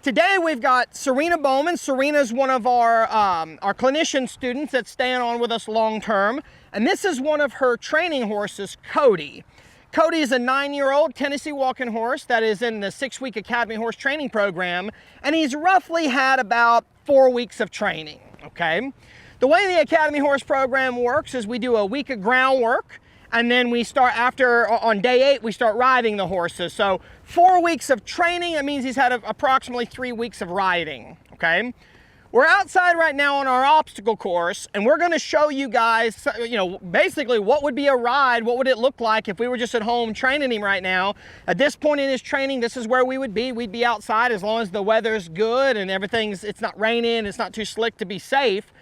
Today we've got Serena Bowman. Serena's one of our clinician students that's staying on with us long term. And this is one of her training horses, Cody. Cody is a 9-year-old Tennessee walking horse that is in the 6-week Academy horse training program. And he's roughly had about 4 weeks of training, okay? The way the Academy horse program works is we do a week of groundwork, and then we start on day 8, we start riding the horses. So 4 weeks of training, that means he's had approximately 3 weeks of riding, okay? We're outside right now on our obstacle course, and we're gonna show you guys, basically what would be a ride, what would it look like if we were just at home training him right now. At this point in his training, this is where we would be. We'd be outside as long as the weather's good and it's not raining, it's not too slick to be safe.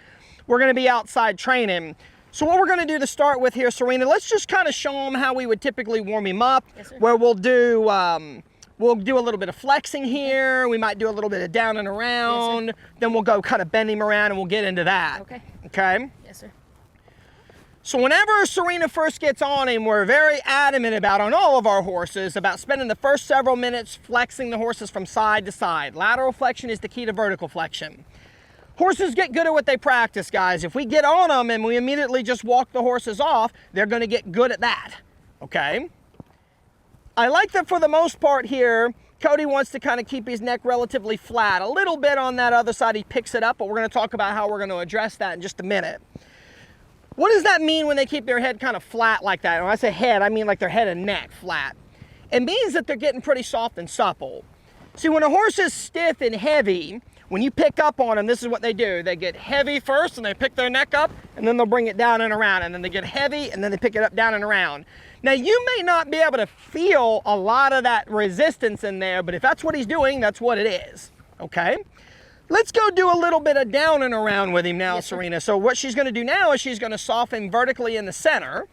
We're gonna be outside training. So what we're gonna do to start with here, Serena, let's just kind of show him how we would typically warm him up. Yes, sir. Where we'll do a little bit of flexing here. We might do a little bit of down and around. Yes, then we'll go kind of bend him around and we'll get into that. Okay. Okay? Yes, sir. So whenever Serena first gets on him, we're very adamant on all of our horses, about spending the first several minutes flexing the horses from side to side. Lateral flexion is the key to vertical flexion. Horses get good at what they practice, guys. If we get on them and we immediately just walk the horses off, they're gonna get good at that, okay? I like that for the most part here, Cody wants to kind of keep his neck relatively flat. A little bit on that other side, he picks it up, but we're gonna talk about how we're gonna address that in just a minute. What does that mean when they keep their head kind of flat like that? When I say head, I mean like their head and neck flat. It means that they're getting pretty soft and supple. See, when a horse is stiff and heavy, when you pick up on them, this is what they do. They get heavy first and they pick their neck up, and then they'll bring it down and around, and then they get heavy and then they pick it up, down and around. Now, you may not be able to feel a lot of that resistance in there, but if that's what he's doing, that's what it is, okay? Let's go do a little bit of down and around with him now, yes, Serena. So what she's gonna do now is she's gonna soften vertically in the center.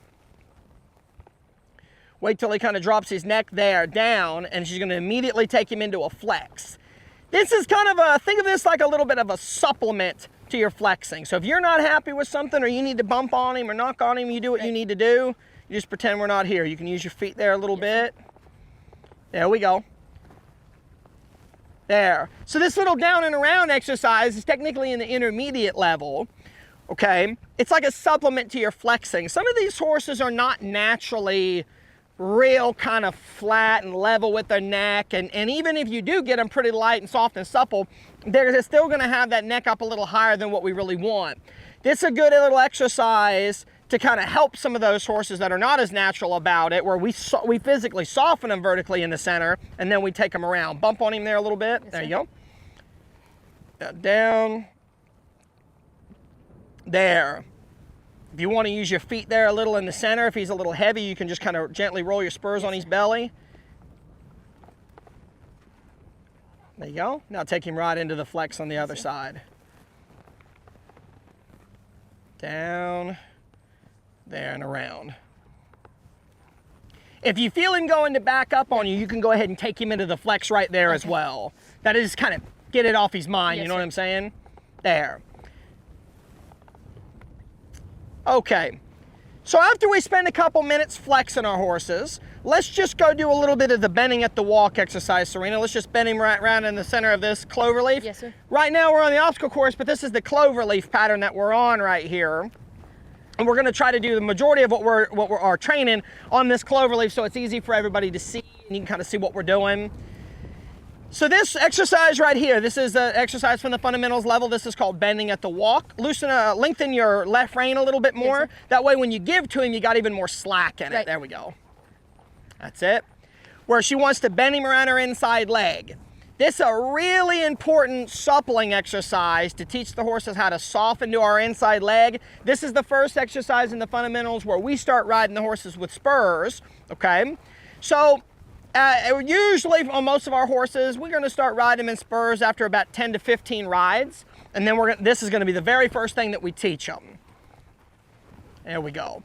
Wait till he kind of drops his neck there, down, and she's gonna immediately take him into a flex. This is kind of think of this like a little bit of a supplement to your flexing. So if you're not happy with something, or you need to bump on him or knock on him, you do what you need to do. You just pretend we're not here. You can use your feet there a little bit. There we go. There. So this little down and around exercise is technically in the intermediate level, okay? It's like a supplement to your flexing. Some of these horses are not naturally real kind of flat and level with their neck, and even if you do get them pretty light and soft and supple, they're still going to have that neck up a little higher than what we really want. This is a good little exercise to kind of help some of those horses that are not as natural about it, where we physically soften them vertically in the center, and then we take them around. Bump on him there a little bit. Yes, there you go. Down. There. If you want to use your feet there a little in the center, if he's a little heavy, you can just kind of gently roll your spurs on his belly. There you go. Now take him right into the flex on the other side. Down, there, and around. If you feel him going to back up on you, you can go ahead and take him into the flex right there as well. That is kind of get it off his mind, you know what I'm saying? There. Okay, so after we spend a couple minutes flexing our horses, let's just go do a little bit of the bending at the walk exercise, Serena. Let's just bend him right around in the center of this clover leaf. Yes, sir. Right now we're on the obstacle course, but this is the clover leaf pattern that we're on right here. And we're gonna try to do the majority of what we're training on this clover leaf, so it's easy for everybody to see, and you can kind of see what we're doing. So this exercise right here, this is an exercise from the fundamentals level. This is called bending at the walk. Lengthen your left rein a little bit more. Yes, that way when you give to him, you got even more slack in it. Right. There we go. That's it. Where she wants to bend him around her inside leg. This is a really important suppling exercise to teach the horses how to soften to our inside leg. This is the first exercise in the fundamentals where we start riding the horses with spurs, okay? So, usually on most of our horses, we're going to start riding them in spurs after about 10 to 15 rides, and then this is going to be the very first thing that we teach them. There we go.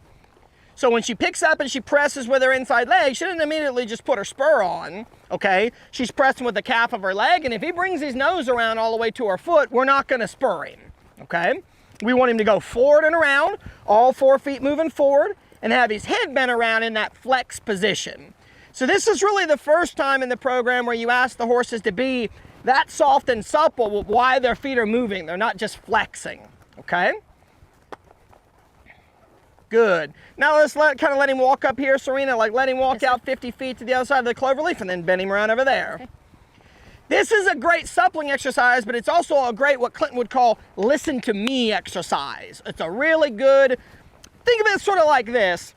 So when she picks up and she presses with her inside leg, she doesn't immediately just put her spur on, okay? She's pressing with the calf of her leg, and if he brings his nose around all the way to her foot, we're not going to spur him, okay? We want him to go forward and around, all 4 feet moving forward, and have his head bent around in that flex position. So this is really the first time in the program where you ask the horses to be that soft and supple why their feet are moving. They're not just flexing, okay? Good. Now let's kind of let him walk up here, Serena, like let him walk out 50 feet to the other side of the cloverleaf and then bend him around over there. Okay. This is a great suppling exercise, but it's also a great, what Clinton would call, listen to me exercise. It's a really good, think of it sort of like this.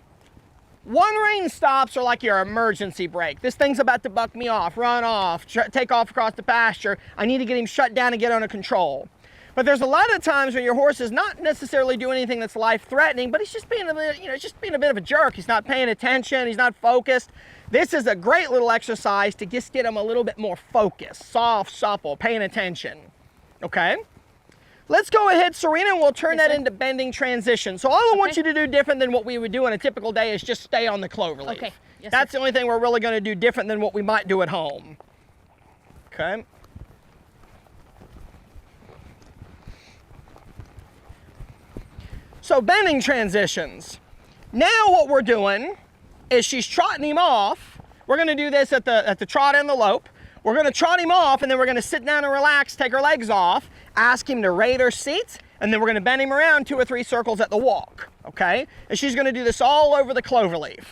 One rein stops are like your emergency brake. This thing's about to buck me off, run off, take off across the pasture. I need to get him shut down and get under control. But there's a lot of times when your horse is not necessarily doing anything that's life-threatening, but he's just being a bit, just being a bit of a jerk. He's not paying attention. He's not focused. This is a great little exercise to just get him a little bit more focused, soft, supple, paying attention. Okay? Let's go ahead, Serena, and we'll turn that into bending transition. So all I want you to do different than what we would do on a typical day is just stay on the cloverleaf. Okay. Yes, that's the only thing we're really going to do different than what we might do at home. Okay? So bending transitions. Now what we're doing is she's trotting him off. We're going to do this at the trot and the lope. We're going to trot him off, and then we're going to sit down and relax, take her legs off, ask him to rate her seat, and then we're going to bend him around 2 or 3 circles at the walk, okay? And she's going to do this all over the cloverleaf.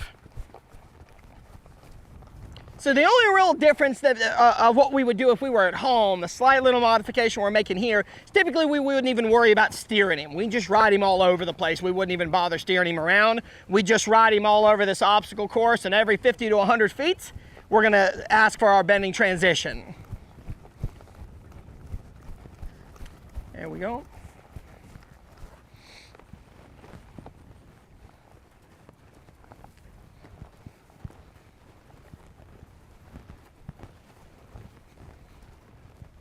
So the only real difference that, of what we would do if we were at home, the slight little modification we're making here, is typically we wouldn't even worry about steering him. We'd just ride him all over the place. We wouldn't even bother steering him around. We'd just ride him all over this obstacle course, and every 50 to 100 feet, we're gonna ask for our bending transition. There we go.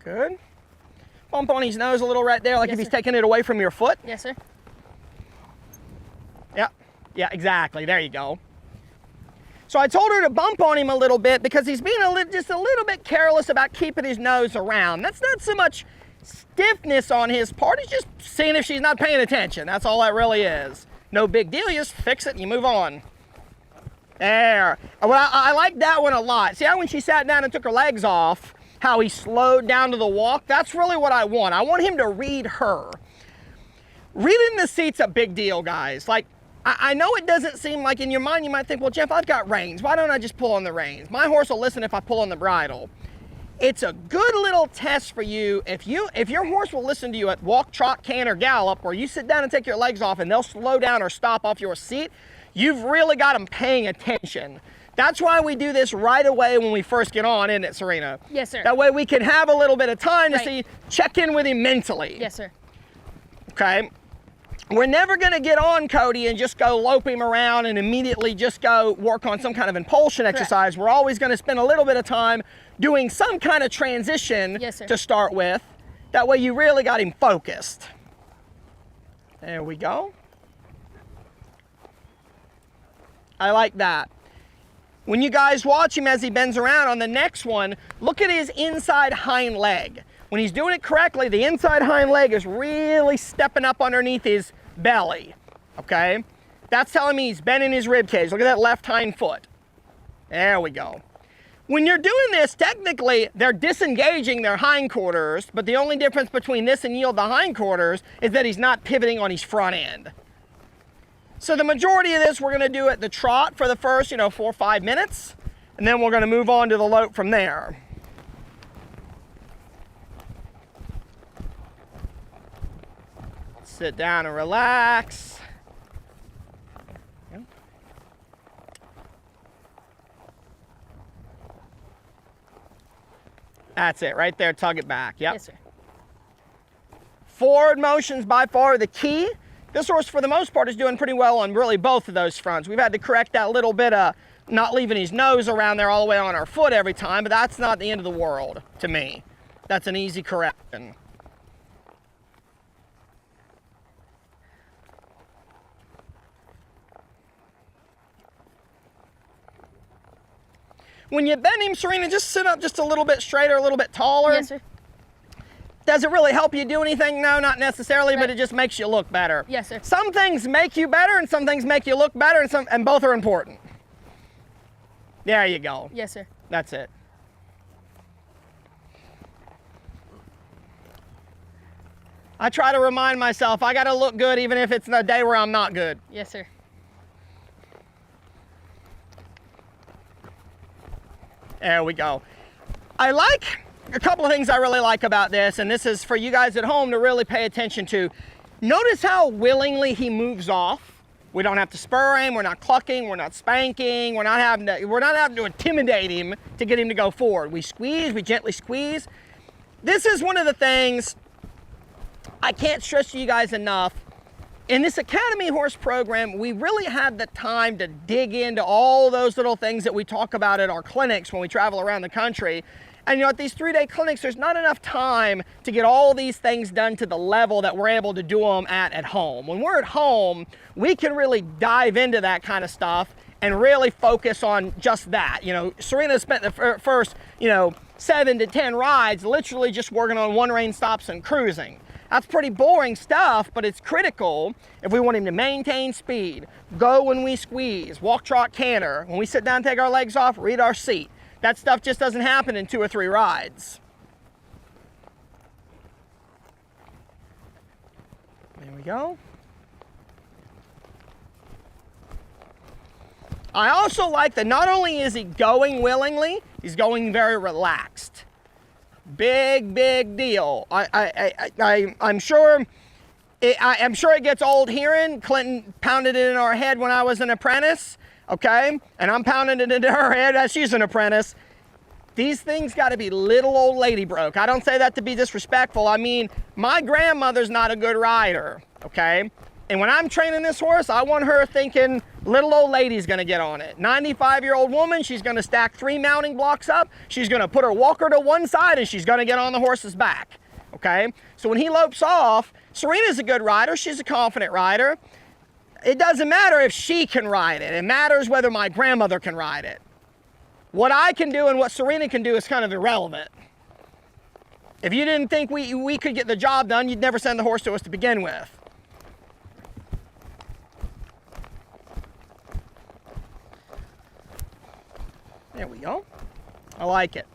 Good. Bump on his nose a little right there, like if he's taking it away from your foot. Yes, sir. Yeah, yeah, exactly. There you go. So I told her to bump on him a little bit because he's being just a little bit careless about keeping his nose around. That's not so much stiffness on his part. He's just seeing if she's not paying attention. That's all that really is. No big deal. You just fix it and you move on. There. Well, I like that one a lot. See how when she sat down and took her legs off, how he slowed down to the walk? That's really what I want. I want him to read her. Reading the seat's a big deal, guys. Like, I know it doesn't seem like in your mind you might think, well, Jeff, I've got reins. Why don't I just pull on the reins? My horse will listen if I pull on the bridle. It's a good little test for you. If your horse will listen to you at walk, trot, canter, gallop, or you sit down and take your legs off and they'll slow down or stop off your seat, you've really got them paying attention. That's why we do this right away when we first get on, isn't it, Serena? Yes, sir. That way we can have a little bit of time to check in with him mentally. Yes, sir. Okay. We're never going to get on Cody and just go lope him around and immediately just go work on some kind of impulsion exercise. We're always going to spend a little bit of time doing some kind of transition to start with. That way you really got him focused. There we go. I like that. When you guys watch him as he bends around on the next one, look at his inside hind leg. When he's doing it correctly, the inside hind leg is really stepping up underneath his belly, okay? That's telling me he's bending his rib cage. Look at that left hind foot. There we go. When you're doing this, technically, they're disengaging their hindquarters, but the only difference between this and yield the hindquarters is that he's not pivoting on his front end. So the majority of this, we're gonna do at the trot for the first, 4 or 5 minutes, and then we're gonna move on to the lope from there. Sit down and relax. That's it, right there, tug it back, yep. Yes, sir. Forward motion's by far the key. This horse, for the most part, is doing pretty well on really both of those fronts. We've had to correct that little bit of not leaving his nose around there all the way on our foot every time, but that's not the end of the world to me. That's an easy correction. When you bend him, Serena, just sit up just a little bit straighter, a little bit taller. Yes, sir. Does it really help you do anything? No, not necessarily, but it just makes you look better. Yes, sir. Some things make you better and some things make you look better, and both are important. There you go. Yes, sir. That's it. I try to remind myself I got to look good even if it's a day where I'm not good. Yes, sir. There we go. I like a couple of things I really like about this, and this is for you guys at home to really pay attention to. Notice how willingly he moves off. We don't have to spur him, we're not clucking, we're not spanking, we're not having to intimidate him to get him to go forward. We squeeze, we gently squeeze. This is one of the things I can't stress to you guys enough. In this Academy Horse program, we really had the time to dig into all those little things that we talk about at our clinics when we travel around the country. And you know, at these 3-day clinics, there's not enough time to get all these things done to the level that we're able to do them at home. When we're at home, we can really dive into that kind of stuff and really focus on just that. You know, Serena spent the first, 7 to 10 rides literally just working on one rein stops and cruising. That's pretty boring stuff, but it's critical if we want him to maintain speed, go when we squeeze, walk, trot, canter. When we sit down, take our legs off, read our seat. That stuff just doesn't happen in 2 or 3 rides. There we go. I also like that not only is he going willingly, he's going very relaxed. Big deal. I'm sure it gets old hearing. Clinton pounded it in our head when I was an apprentice. Okay, and I'm pounding it into her head as she's an apprentice. These things got to be little old lady broke. I don't say that to be disrespectful. I mean, my grandmother's not a good rider, okay? And when I'm training this horse, I want her thinking little old lady's gonna get on it. 95-year-old woman, she's gonna stack 3 mounting blocks up, she's gonna put her walker to one side, and she's gonna get on the horse's back, okay? So when he lopes off, Serena's a good rider, she's a confident rider. It doesn't matter if she can ride it. It matters whether my grandmother can ride it. What I can do and what Serena can do is kind of irrelevant. If you didn't think we could get the job done, you'd never send the horse to us to begin with. There we go. I like it.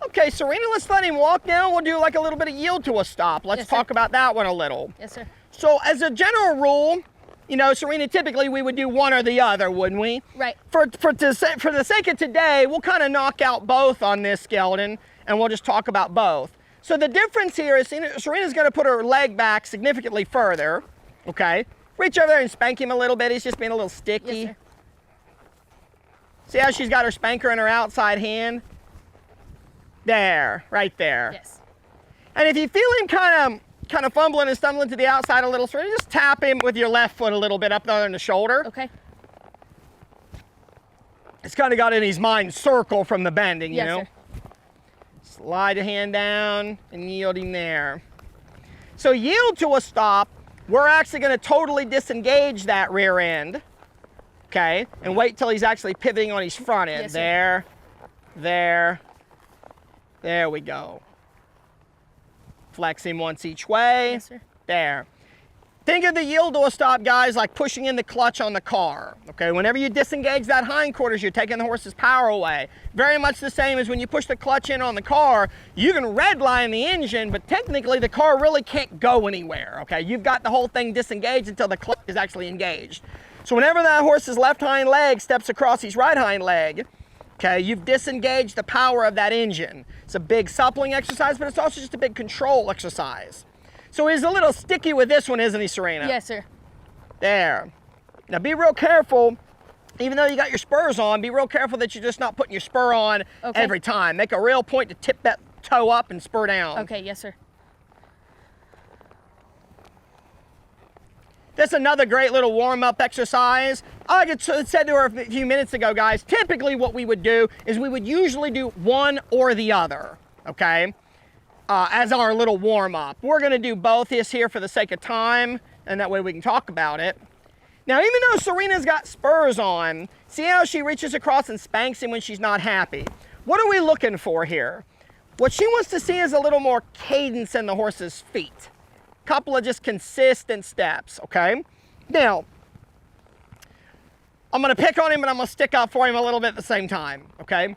Okay, Serena, let's let him walk now. We'll do like a little bit of yield to a stop. Let's talk about that one a little. Yes, sir. So as a general rule, you know, Serena, typically we would do one or the other, wouldn't we? Right. For the sake of today, we'll kind of knock out both on this gelding, and we'll just talk about both. So the difference here is Serena's going to put her leg back significantly further, okay? Reach over there and spank him a little bit. He's just being a little sticky. Yes, sir. See how she's got her spanker in her outside hand? There, right there. Yes. And if you feel him kind of fumbling and stumbling to the outside a little, so just tap him with your left foot a little bit up there on the shoulder. Okay. It's kind of got in his mind circle from the bending, you know? Sir. Slide your hand down and yield him there. So yield to a stop, we're actually going to totally disengage that rear end, okay? And wait till he's actually pivoting on his front end. Yes, there we go. Flex him once each way. Yes, sir. There. Think of the yield to a stop, guys, like pushing in the clutch on the car. Okay, whenever you disengage that hindquarters, you're taking the horse's power away. Very much the same as when you push the clutch in on the car, you can redline the engine, but technically the car really can't go anywhere. Okay, you've got the whole thing disengaged until the clutch is actually engaged. So whenever that horse's left hind leg steps across his right hind leg, okay, you've disengaged the power of that engine. It's a big suppling exercise, but it's also just a big control exercise. So he's a little sticky with this one, isn't he, Serena? Yes, sir. There. Now be real careful, even though you got your spurs on, be real careful that you're just not putting your spur on every time. Make a real point to tip that toe up and spur down. Okay, yes, sir. That's another great little warm-up exercise. Like I said to her a few minutes ago, guys, typically what we would do is we would usually do one or the other, okay, as our little warm-up. We're going to do both this here for the sake of time, and that way we can talk about it. Now, even though Serena's got spurs on, see how she reaches across and spanks him when she's not happy? What are we looking for here? What she wants to see is a little more cadence in the horse's feet. Couple of just consistent steps, okay? Now, I'm gonna pick on him, but I'm gonna stick up for him a little bit at the same time, okay?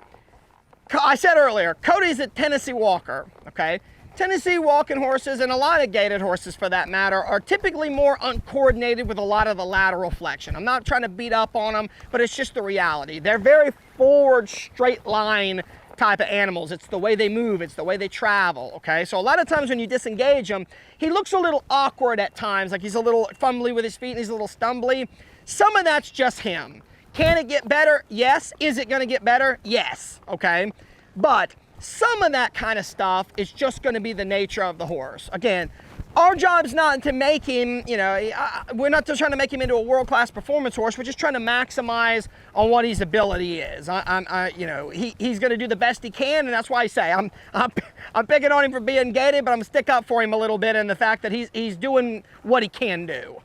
I said earlier, Cody's a Tennessee walker, okay? Tennessee walking horses, and a lot of gaited horses for that matter, are typically more uncoordinated with a lot of the lateral flexion. I'm not trying to beat up on them, but it's just the reality. They're very forward, straight line type of animals. It's the way they move, it's the way they travel, okay? So a lot of times when you disengage him, he looks a little awkward at times, like he's a little fumbly with his feet and he's a little stumbly. Some of that's just him. Can it get better? Yes. Is it gonna get better? Yes, okay? But some of that kind of stuff is just gonna be the nature of the horse. Again, our job's not to make him, you know, we're not just trying to make him into a world-class performance horse. We're just trying to maximize on what his ability is. You know, he's going to do the best he can, and that's why I say I'm picking on him for being gaited, but I'm gonna stick up for him a little bit in the fact that he's doing what he can do.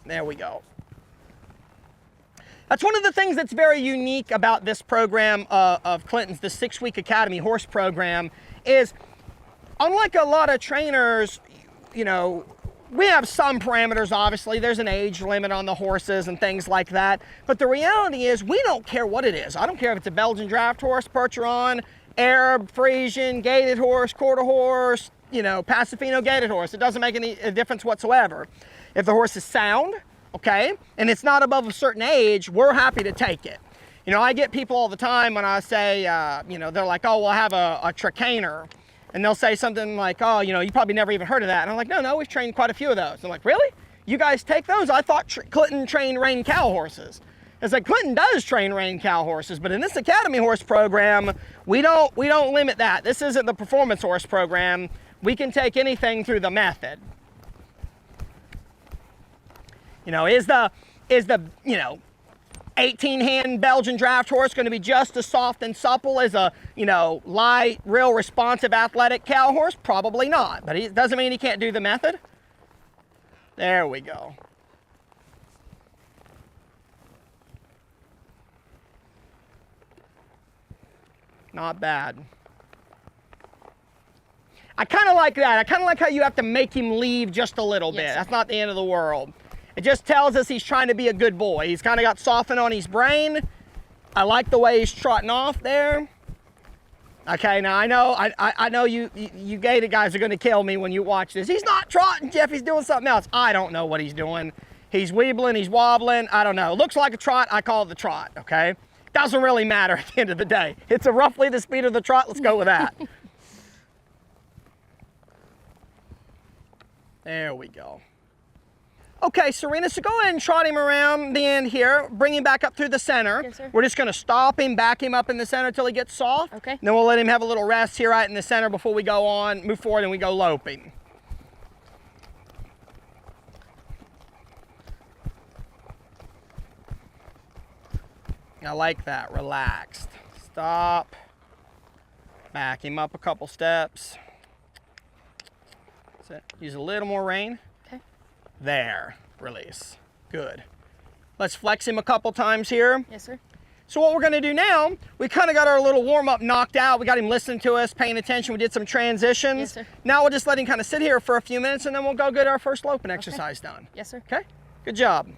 There we go. That's one of the things that's very unique about this program of Clinton's, the 6-week Academy horse program, is unlike a lot of trainers, you know, we have some parameters, obviously. There's an age limit on the horses and things like that. But the reality is we don't care what it is. I don't care if it's a Belgian draft horse, Percheron, Arab, Frisian, gaited horse, quarter horse, you know, Pasifino gaited horse. It doesn't make any difference whatsoever. If the horse is sound, okay, and it's not above a certain age, we're happy to take it. You know, I get people all the time when I say, you know, they're like, oh, we'll have a Tricaner. And they'll say something like, oh, you know, you probably never even heard of that. And I'm like, no, we've trained quite a few of those. I'm like, really? You guys take those? I thought Clinton trained rein cow horses. It's like, Clinton does train rein cow horses, but in this Academy horse program, we don't limit that. This isn't the performance horse program. We can take anything through the method. You know, is the you know, 18-hand Belgian draft horse going to be just as soft and supple as a, you know, light, real responsive athletic cow horse? Probably not, but it doesn't mean he can't do the method. There we go. Not bad. I kind of like that. I kind of like how you have to make him leave just a little bit. That's not the end of the world. It just tells us he's trying to be a good boy. He's kind of got softened on his brain. I like the way he's trotting off there. Okay, now I know you gaited guys are going to kill me when you watch this. He's not trotting, Jeff. He's doing something else. I don't know what he's doing. He's weebling, he's wobbling. I don't know. Looks like a trot. I call it the trot, okay? Doesn't really matter at the end of the day. It's roughly the speed of the trot. Let's go with that. There we go. Okay, Serena, so go ahead and trot him around the end here. Bring him back up through the center. Yes, sir. We're just going to stop him, back him up in the center until he gets soft. Okay. And then we'll let him have a little rest here right in the center before we go on, move forward, and we go loping. I like that. Relaxed. Stop. Back him up a couple steps. That's it. Use a little more rein. Okay. There. Release. Good. Let's flex him a couple times here. Yes, sir. So what we're going to do now, we kind of got our little warm-up knocked out. We got him listening to us, paying attention. We did some transitions. Yes, sir. Now we'll just let him kind of sit here for a few minutes, and then we'll go get our first loping exercise done. Yes, sir. Okay? Good job.